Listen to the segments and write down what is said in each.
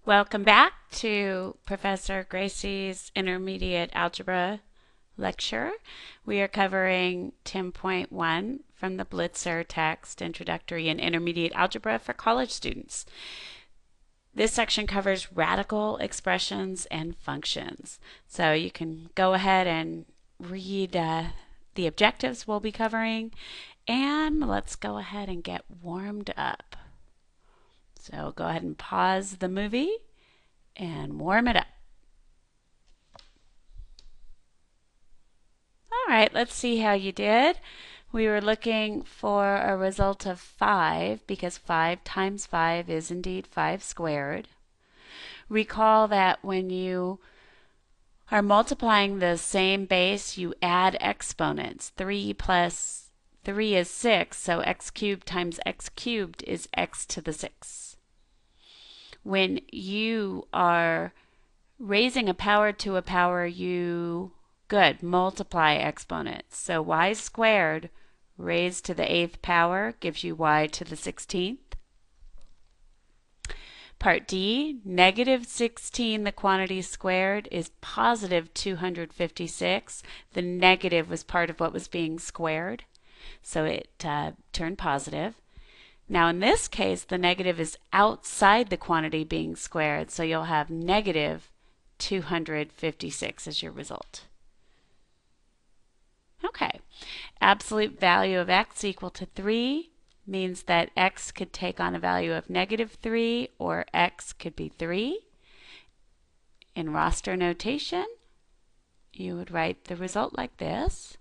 Welcome back to Professor Gracie's Intermediate Algebra lecture. We are covering 10.1 from the Blitzer text, Introductory and Intermediate Algebra for college students. This section covers radical expressions and functions. So you can go ahead and read the objectives we'll be covering, and let's go ahead and get warmed up. So go ahead and pause the movie and warm it up. All right, let's see how you did. We were looking for a result of 5 because 5 times 5 is indeed 5 squared. Recall that when you are multiplying the same base, you add exponents. 3 plus 3 is 6, so x cubed times x cubed is x to the 6. When you are raising a power to a power, you multiply exponents. So y squared raised to the 8th power gives you y to the 16th. Part D, negative 16, the quantity squared, is positive 256. The negative was part of what was being squared, so it turned positive. Now in this case, the negative is outside the quantity being squared, so you'll have negative 256 as your result. Okay, absolute value of x equal to 3 means that x could take on a value of negative 3 or x could be 3. In roster notation, you would write the result like this.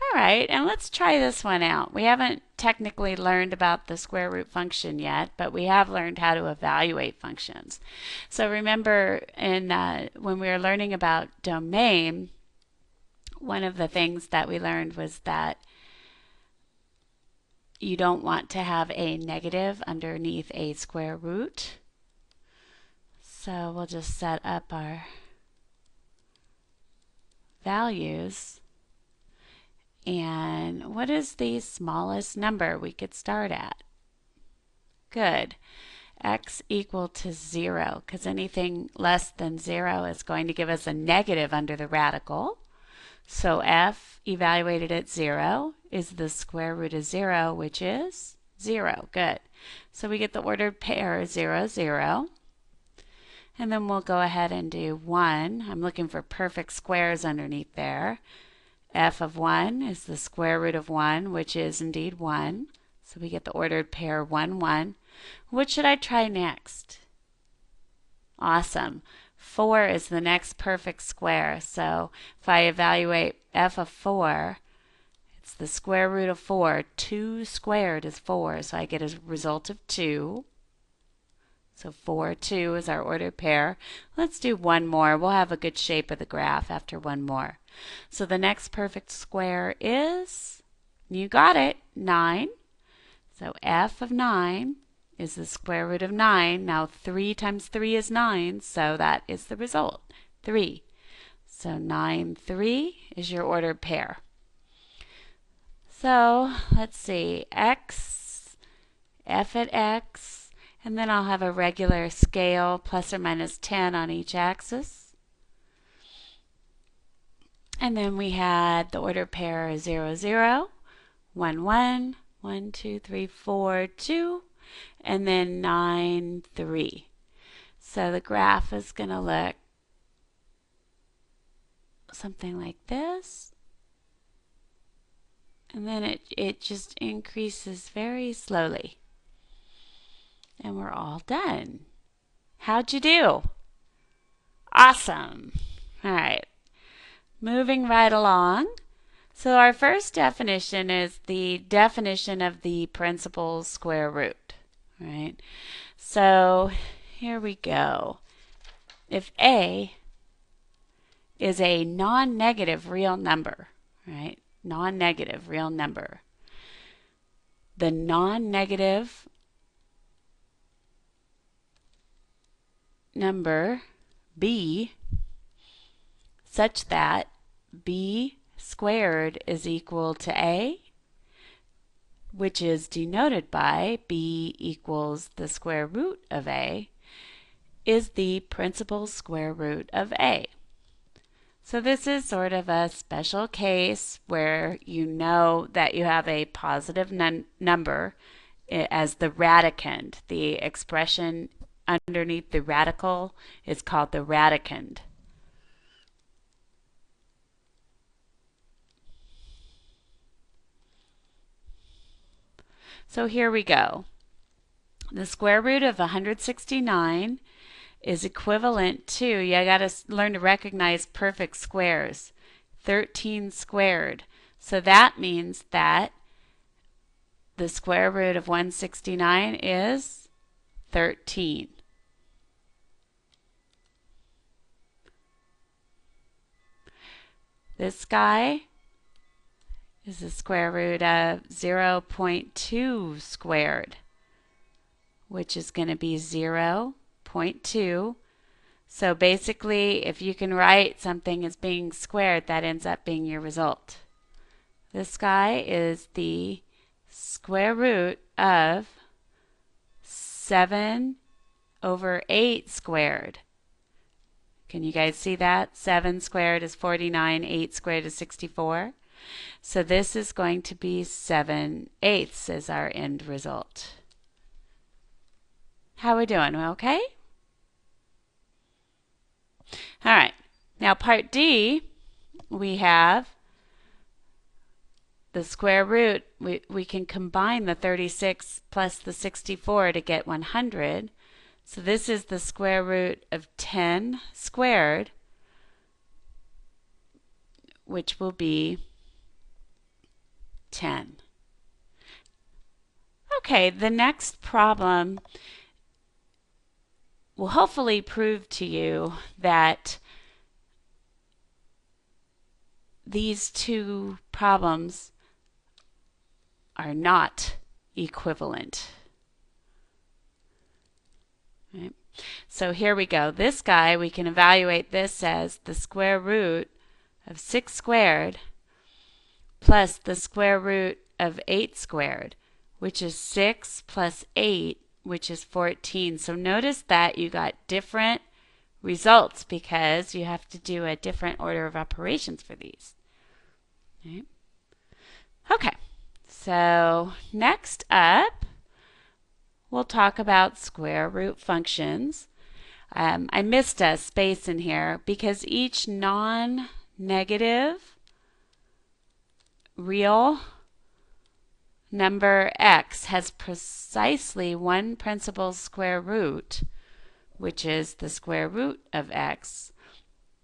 All right, and let's try this one out. We haven't technically learned about the square root function yet, but we have learned how to evaluate functions. So remember when we were learning about domain, one of the things that we learned was that you don't want to have a negative underneath a square root. So we'll just set up our values. And what is the smallest number we could start at? Good. X equal to 0, because anything less than 0 is going to give us a negative under the radical. So f evaluated at 0 is the square root of 0, which is 0. Good. So we get the ordered pair 0, 0. And then we'll go ahead and do 1. I'm looking for perfect squares underneath there. F of 1 is the square root of 1, which is indeed 1. So we get the ordered pair 1, 1. What should I try next? Awesome. 4 is the next perfect square. So if I evaluate f of 4, it's the square root of 4. 2 squared is 4, so I get a result of 2. So 4, 2 is our ordered pair. Let's do one more. We'll have a good shape of the graph after one more. So the next perfect square is, you got it, 9. So f of 9 is the square root of 9. Now 3 times 3 is 9, so that is the result, 3. So 9, 3 is your ordered pair. So let's see, x, f at x, and then I'll have a regular scale plus or minus 10 on each axis. And then we had the ordered pair 0, 0, 1, 1, 1, 2, 3, 4, 2, and then 9, 3. So the graph is going to look something like this. And then it just increases very slowly. And we're all done. How'd you do? Awesome. All right. Moving right along. So our first definition is the definition of the principal square root. Right? So here we go. If a is a non-negative real number, right? Non-negative real number. The non-negative number b such that b squared is equal to a, which is denoted by b equals the square root of a, is the principal square root of a. So this is sort of a special case where you know that you have a positive number as the radicand. The expression underneath the radical is called the radicand. So here we go. The square root of 169 is equivalent to, you got to learn to recognize perfect squares, 13 squared. So that means that the square root of 169 is 13. This guy is the square root of 0.2 squared, which is going to be 0.2. So basically, if you can write something as being squared, that ends up being your result. This guy is the square root of 7 over 8 squared. Can you guys see that? 7 squared is 49, 8 squared is 64. So this is going to be 7/8 as our end result. How are we doing? Okay? All right. Now part D, we have the square root. We can combine the 36 plus the 64 to get 100. So this is the square root of 10 squared, which will be 10. Okay, the next problem will hopefully prove to you that these two problems are not equivalent. Right? So here we go. This guy, we can evaluate this as the square root of 6 squared plus the square root of 8 squared, which is 6 plus 8, which is 14. So notice that you got different results because you have to do a different order of operations for these. Right? Okay, so next up, we'll talk about square root functions. I missed a space in here because each non-negative real number x has precisely one principal square root, which is the square root of x.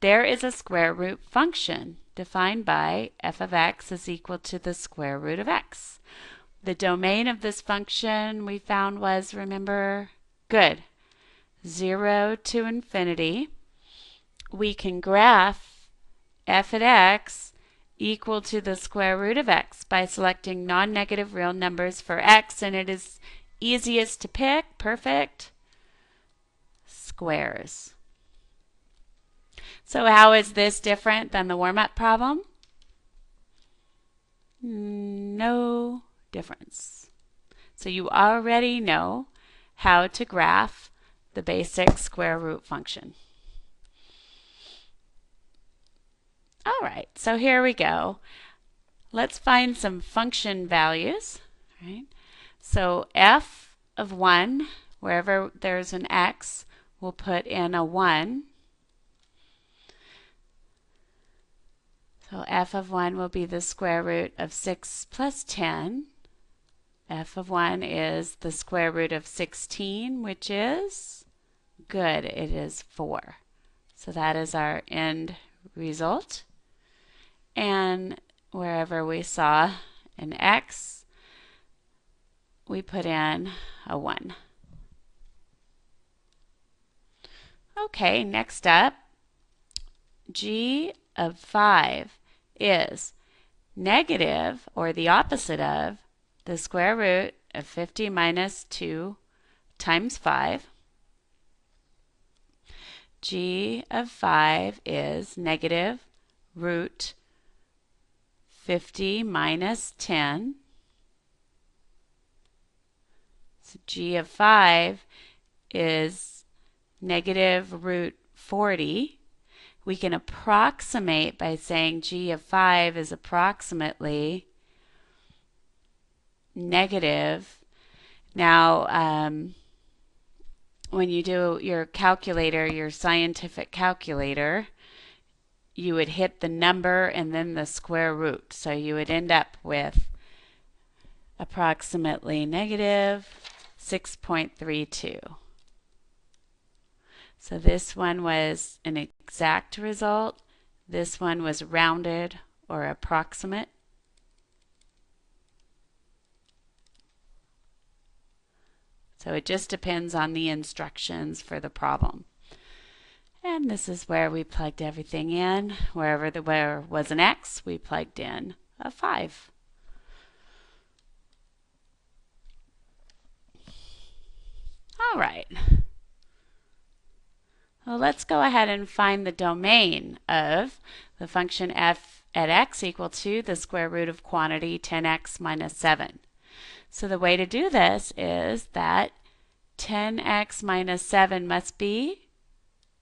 There is a square root function defined by f of x is equal to the square root of x. The domain of this function we found was, remember, good, 0 to infinity. We can graph f at x equal to the square root of x by selecting non-negative real numbers for x, and it is easiest to pick, perfect, squares. So how is this different than the warm-up problem? No difference. So you already know how to graph the basic square root function. All right, so here we go. Let's find some function values. Right? So f of 1, wherever there's an x, we'll put in a 1. So f of 1 will be the square root of 6 plus 10. F of 1 is the square root of 16, which is, good, it is 4. So that is our end result. And wherever we saw an x, we put in a 1. Okay, next up, g of 5 is negative, or the opposite of, the square root of 50 minus 2 times 5. G of 5 is negative root 50 minus 10. So g of 5 is negative root 40. We can approximate by saying g of 5 is approximately negative. Now, when you do your calculator, your scientific calculator, you would hit the number and then the square root. So you would end up with approximately negative 6.32. So this one was an exact result. This one was rounded or approximate. So it just depends on the instructions for the problem. And this is where we plugged everything in. Where was an x, we plugged in a 5. All right. Well, let's go ahead and find the domain of the function f at x equal to the square root of quantity 10x minus 7. So the way to do this is that 10x minus 7 must be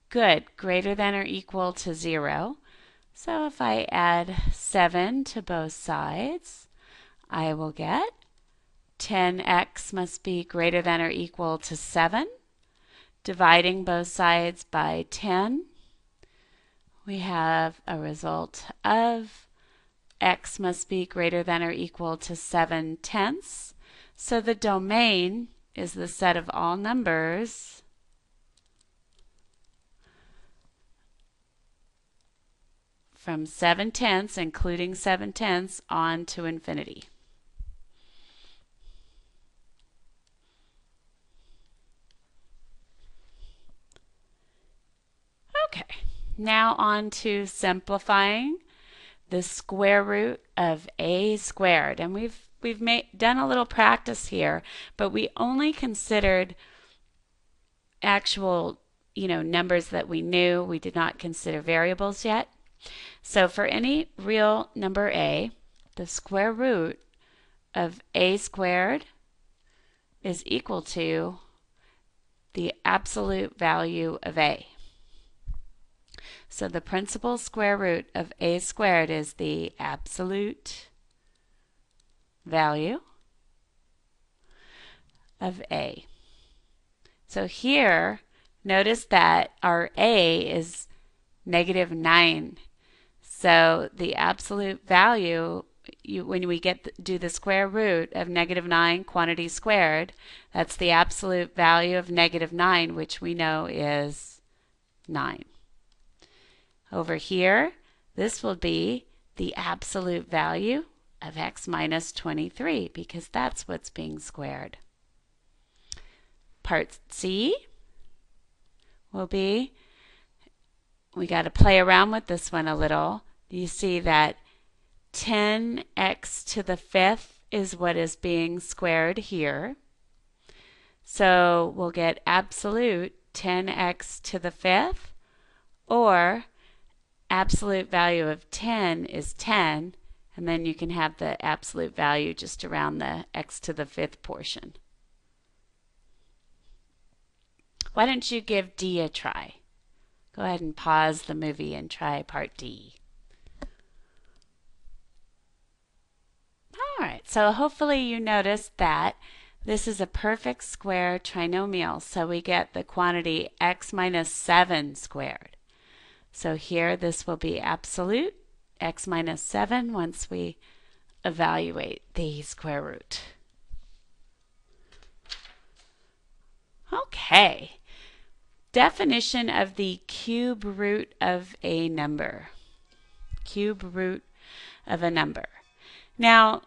greater than or equal to 0. So if I add 7 to both sides, I will get 10x must be greater than or equal to 7. Dividing both sides by 10, we have a result of x must be greater than or equal to 7/10. So the domain is the set of all numbers from 7/10, including 7/10, on to infinity. Okay, now on to simplifying the square root of a squared. And we've done a little practice here, but we only considered actual numbers that we knew. We did not consider variables yet. So for any real number a, the square root of a squared is equal to the absolute value of a. So the principal square root of a squared is the absolute value of a. So here, notice that our a is negative 9. So the absolute value, when we do the square root of negative 9 quantity squared, that's the absolute value of negative 9, which we know is 9. Over here, this will be the absolute value of x minus 23, because that's what's being squared. Part C will be, we got to play around with this one a little. You see that 10x to the 5th is what is being squared here. So we'll get absolute 10x to the 5th, or absolute value of 10 is 10, and then you can have the absolute value just around the x to the 5th portion. Why don't you give D a try? Go ahead and pause the movie and try part D. All right, so hopefully you noticed that this is a perfect square trinomial, so we get the quantity x minus 7 squared. So here this will be absolute x minus 7 once we evaluate the square root. Okay, definition of the cube root of a number. Cube root of a number. Now,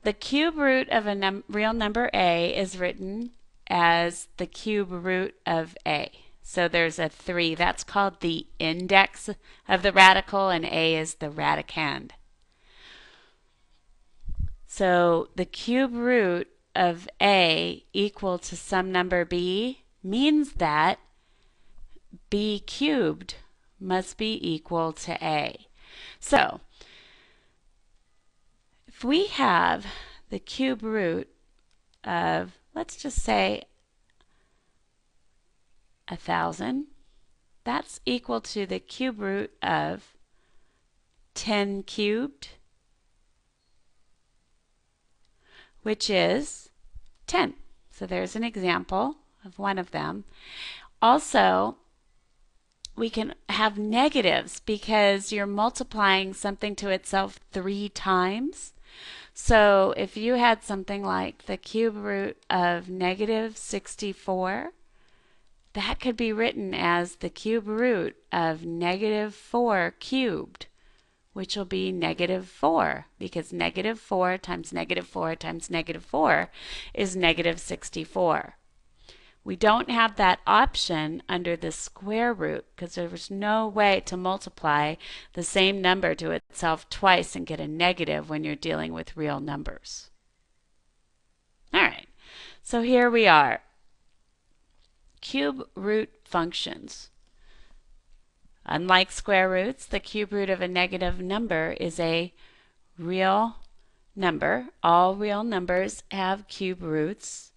the cube root of a real number a is written as the cube root of a. So there's a 3. That's called the index of the radical, and a is the radicand. So the cube root of a equal to some number b means that b cubed must be equal to a. So if we have the cube root of, let's just say 1,000. That's equal to the cube root of 10 cubed, which is 10. So there's an example of one of them. Also, we can have negatives because you're multiplying something to itself 3 times. So if you had something like the cube root of negative 64, that could be written as the cube root of negative 4 cubed, which will be negative 4, because negative 4 times negative 4 times negative 4 is negative 64. We don't have that option under the square root because there's no way to multiply the same number to itself twice and get a negative when you're dealing with real numbers. All right, so here we are. Cube root functions. Unlike square roots, the cube root of a negative number is a real number. All real numbers have cube roots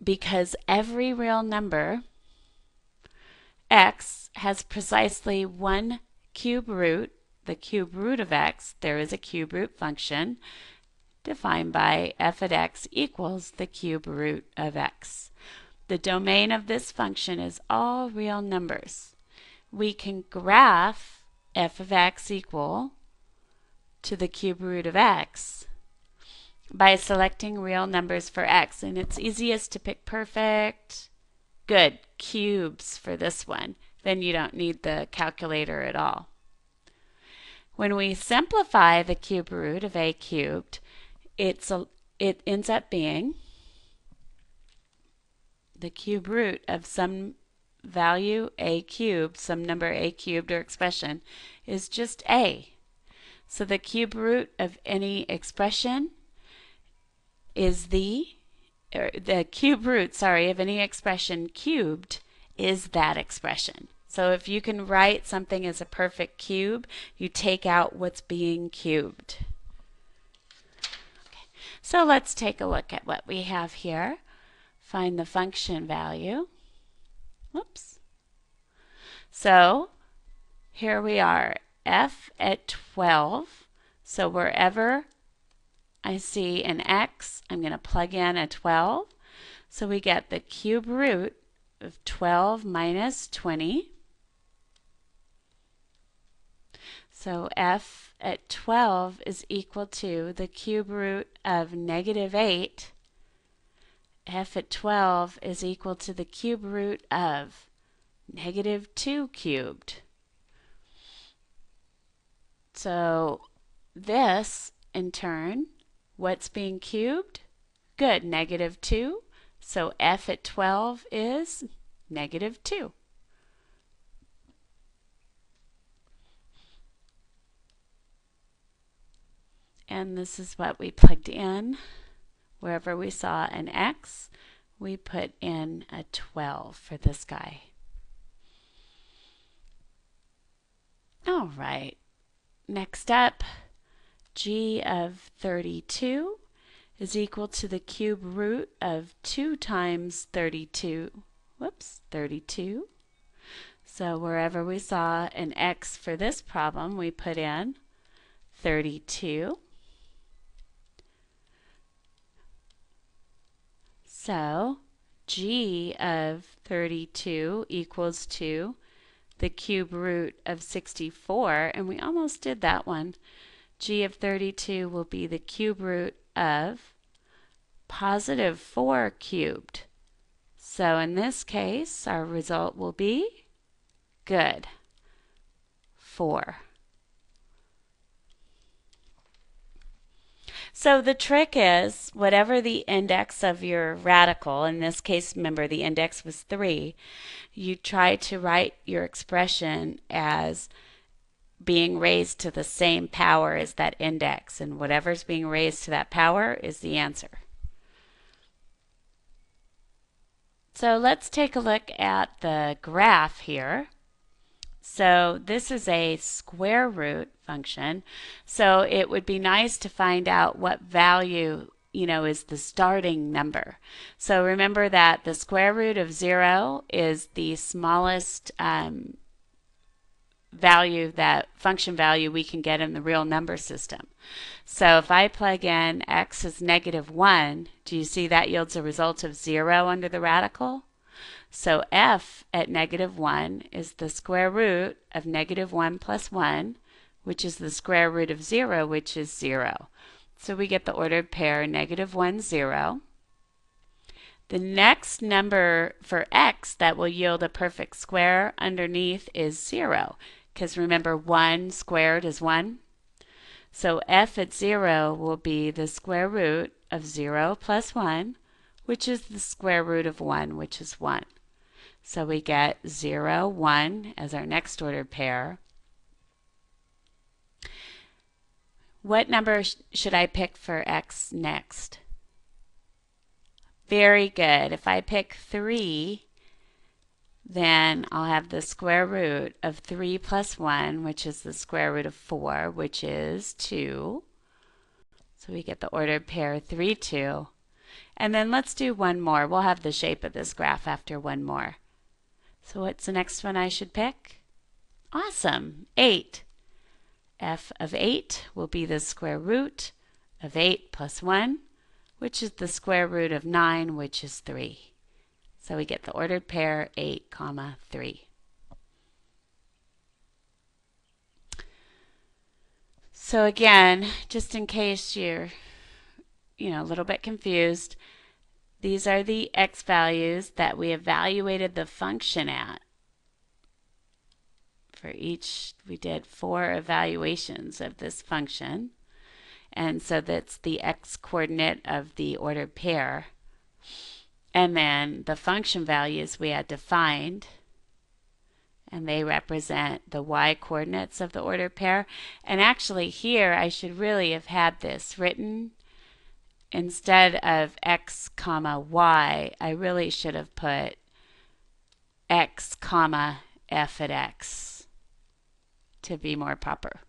because every real number, x, has precisely one cube root, the cube root of x. There is a cube root function defined by f at x equals the cube root of x. The domain of this function is all real numbers. We can graph f of x equal to the cube root of x by selecting real numbers for x, and it's easiest to pick perfect, good, cubes for this one. Then you don't need the calculator at all. When we simplify the cube root of a cubed, it ends up being the cube root of some value a cubed, some number a cubed or expression, is just a. So the cube root of any expression is the cube root, of any expression cubed is that expression. So if you can write something as a perfect cube, you take out what's being cubed. Okay. So let's take a look at what we have here. Find the function value. Whoops. So here we are, f at 12. So wherever I see an x, I'm going to plug in a 12. So we get the cube root of 12 minus 20. So f at 12 is equal to the cube root of negative 8. F at 12 is equal to the cube root of negative 2 cubed. So this, in turn, what's being cubed? Good, negative 2. So f at 12 is negative 2. And this is what we plugged in. Wherever we saw an x, we put in a 12 for this guy. All right, next up, g of 32 is equal to the cube root of 2 times 32. 32. So wherever we saw an x for this problem, we put in 32. So g of 32 equals to the cube root of 64, and we almost did that one. G of 32 will be the cube root of positive 4 cubed. So in this case, our result will be good, 4. So the trick is, whatever the index of your radical, in this case, remember the index was 3, you try to write your expression as being raised to the same power as that index, and whatever's being raised to that power is the answer. So let's take a look at the graph here. So this is a square root function, so it would be nice to find out what value is the starting number. So remember that the square root of 0 is the smallest function value we can get in the real number system. So if I plug in x is -1, do you see that yields a result of 0 under the radical? So f at -1 is the square root of -1 plus 1, which is the square root of 0, which is 0. So we get the ordered pair -1, 0. The next number for x that will yield a perfect square underneath is 0, because remember 1 squared is 1. So f at 0 will be the square root of 0 plus 1, which is the square root of 1, which is 1. So we get 0, 1 as our next ordered pair. What number should I pick for x next? Very good. If I pick 3, then I'll have the square root of 3 plus 1, which is the square root of 4, which is 2. So we get the ordered pair 3, 2. And then let's do one more. We'll have the shape of this graph after one more. So what's the next one I should pick? Awesome, 8. F of 8 will be the square root of 8 plus 1, which is the square root of 9, which is 3. So we get the ordered pair 8, 3. So again, just in case you're a little bit confused, these are the x values that we evaluated the function at. For each, we did 4 evaluations of this function. And so that's the x coordinate of the ordered pair. And then the function values we had defined, and they represent the y coordinates of the ordered pair. And actually here I should really have had this written. Instead of x comma y, I really should have put x comma f at x to be more proper.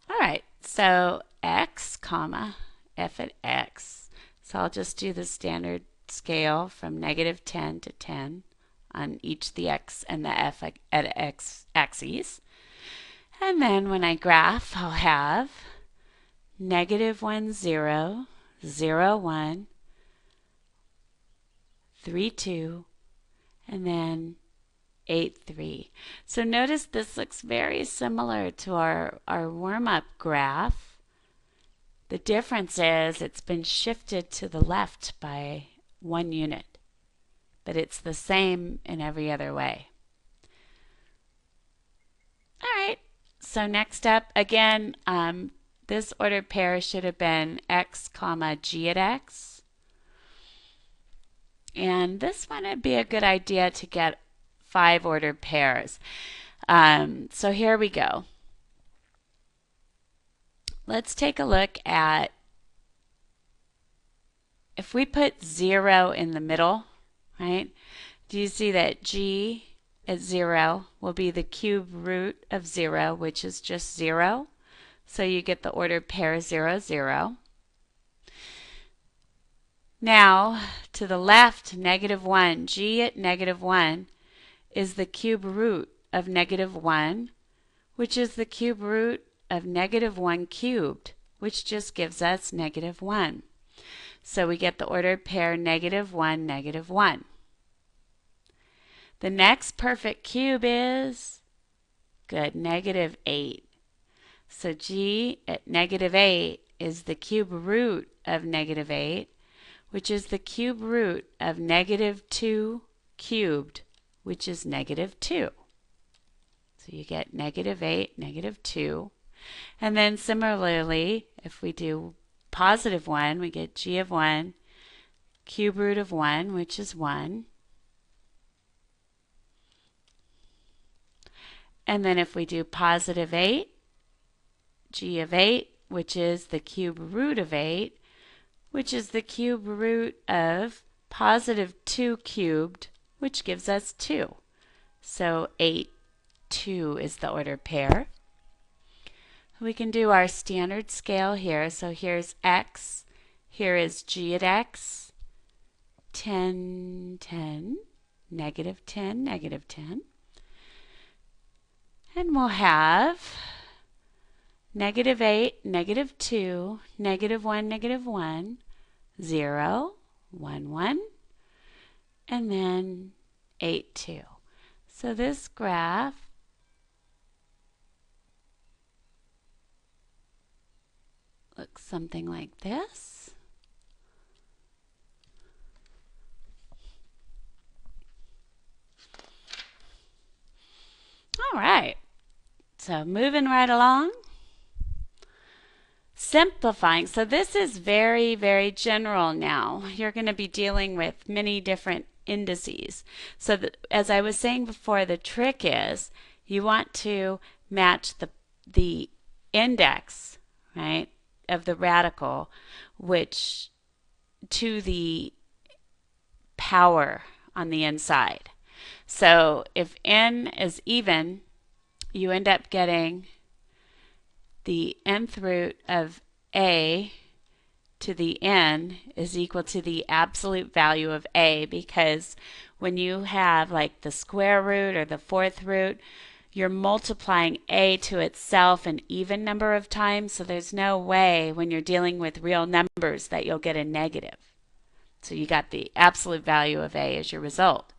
All right, so x comma f at x. So I'll just do the standard scale from -10 to 10 on each the x and the f at x axes. And then when I graph, I'll have -1, 0, 0, 1, 3, 2, and then 8, 3. So notice this looks very similar to our warm-up graph. The difference is it's been shifted to the left by 1 unit, but it's the same in every other way. All right, so next up, again, this ordered pair should have been x comma g at x. And this one would be a good idea to get 5 ordered pairs. So here we go. Let's take a look at, if we put 0 in the middle, right? Do you see that g at 0 will be the cube root of 0, which is just 0? So you get the ordered pair 0, 0. Now, to the left, -1. G at -1 is the cube root of -1, which is the cube root of -1 cubed, which just gives us -1. So we get the ordered pair -1, -1. The next perfect cube is, good, -8. So g at -8 is the cube root of -8, which is the cube root of -2 cubed, which is -2. So you get -8, -2. And then similarly, if we do +1, we get g of 1, cube root of 1, which is 1. And then if we do +8, g of 8, which is the cube root of 8, which is the cube root of +2 cubed, which gives us 2. So 8, 2 is the ordered pair. We can do our standard scale here. So here's x, here is g at x, 10, 10, negative 10, negative 10. And we'll have negative 8, negative 2, negative 1, negative 1, 0, 1, 1, and then 8, 2. So this graph looks something like this. All right, so moving right along. Simplifying. So this is very, very general now. You're going to be dealing with many different indices. So as I was saying before, the trick is you want to match the index, right, of the radical, which to the power on the inside. So if n is even, you end up getting the nth root of a to the n is equal to the absolute value of a, because when you have like the square root or the fourth root, you're multiplying a to itself an even number of times, so there's no way when you're dealing with real numbers that you'll get a negative. So you got the absolute value of a as your result.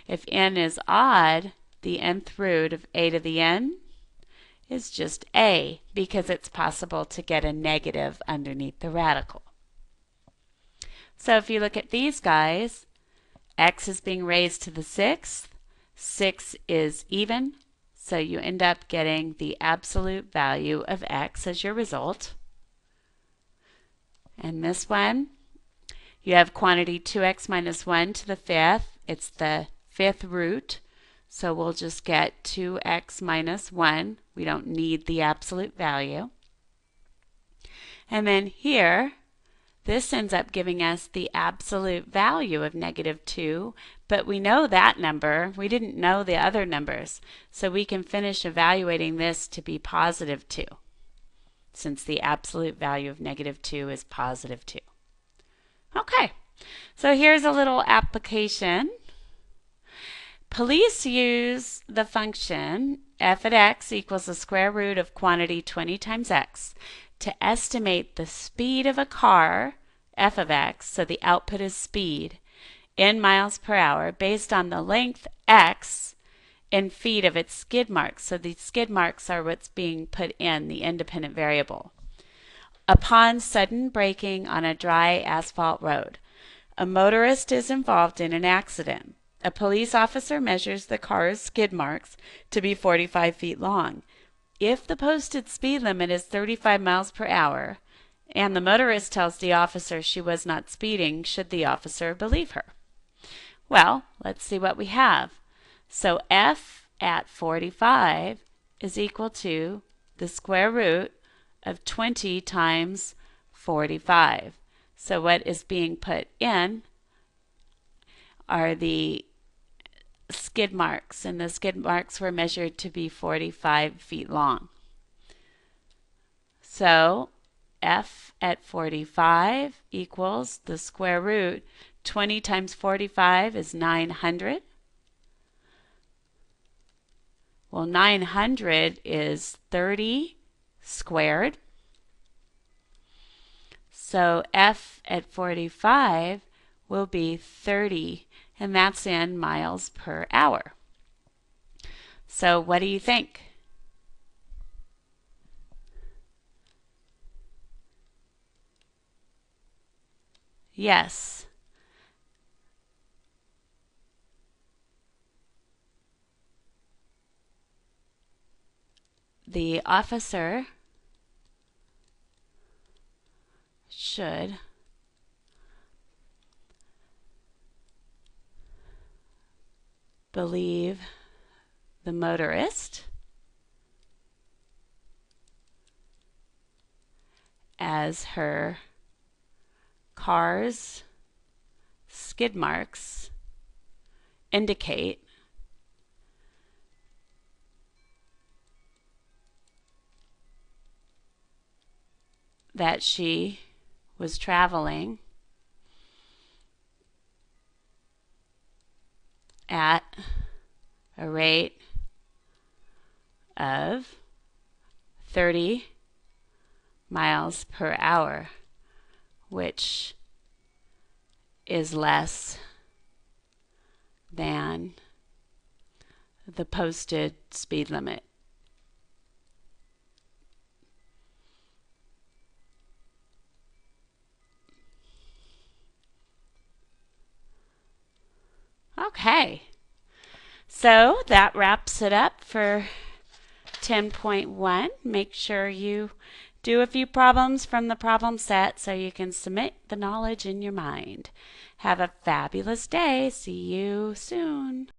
If n is odd, the nth root of a to the n is just a, because it's possible to get a negative underneath the radical. So if you look at these guys, x is being raised to the sixth, 6 is even, so you end up getting the absolute value of x as your result. And this one, you have quantity 2x minus 1 to the fifth. It's the fifth root, so we'll just get 2x minus 1. We don't need the absolute value. And then here, this ends up giving us the absolute value of negative 2, but we know that number. We didn't know the other numbers, so we can finish evaluating this to be positive 2, since the absolute value of negative 2 is positive 2. Okay, so here's a little application. Police use the function f at x equals the square root of quantity 20 times x to estimate the speed of a car, f of x, so the output is speed, in miles per hour based on the length x in feet of its skid marks. So the skid marks are what's being put in, the independent variable. Upon sudden braking on a dry asphalt road, a motorist is involved in an accident. A police officer measures the car's skid marks to be 45 feet long. If the posted speed limit is 35 miles per hour, and the motorist tells the officer she was not speeding, should the officer believe her? Well, let's see what we have. So f at 45 is equal to the square root of 20 times 45. So what is being put in are the skid marks, and the skid marks were measured to be 45 feet long. So f at 45 equals the square root. 20 times 45 is 900. Well, 900 is 30 squared. So f at 45 will be 30, and that's in miles per hour. So what do you think? Yes. The officer should believe the motorist as her car's skid marks indicate that she was traveling at a rate of 30 miles per hour, which is less than the posted speed limit. Okay, so that wraps it up for 10.1. Make sure you do a few problems from the problem set so you can submit the knowledge in your mind. Have a fabulous day. See you soon.